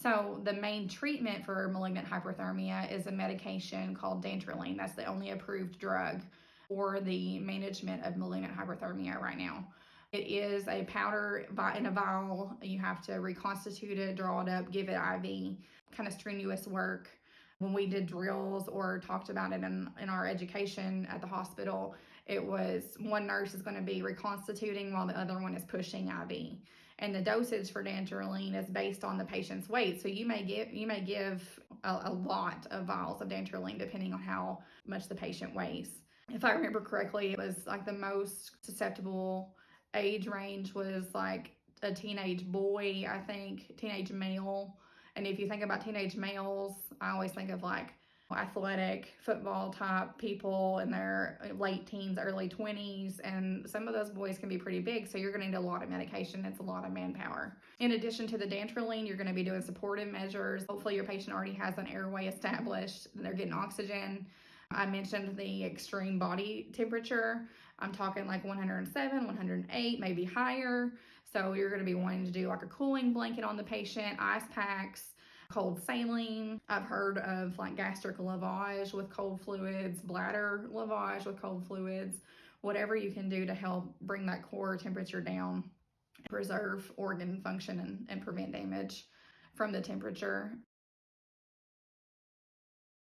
So the main treatment for malignant hyperthermia is a medication called dantrolene. That's the only approved drug for the management of malignant hyperthermia right now. It is a powder in a vial. You have to reconstitute it, draw it up, give it IV, kind of strenuous work. When we did drills or talked about it in our education at the hospital, it was one nurse is going to be reconstituting while the other one is pushing IV. And the dosage for dantrolene is based on the patient's weight. So you may give a lot of vials of dantrolene depending on how much the patient weighs. If I remember correctly, it was like the most susceptible age range was like a teenage boy, I think, teenage male. And if you think about teenage males, I always think of like athletic football type people in their late teens, early 20s. And some of those boys can be pretty big. So you're going to need a lot of medication. It's a lot of manpower. In addition to the dantrolene, you're going to be doing supportive measures. Hopefully your patient already has an airway established. They're getting oxygen. I mentioned the extreme body temperature. I'm talking like 107, 108, maybe higher. So you're going to be wanting to do like a cooling blanket on the patient, ice packs, cold saline. I've heard of like gastric lavage with cold fluids, bladder lavage with cold fluids, whatever you can do to help bring that core temperature down, preserve organ function, and prevent damage from the temperature.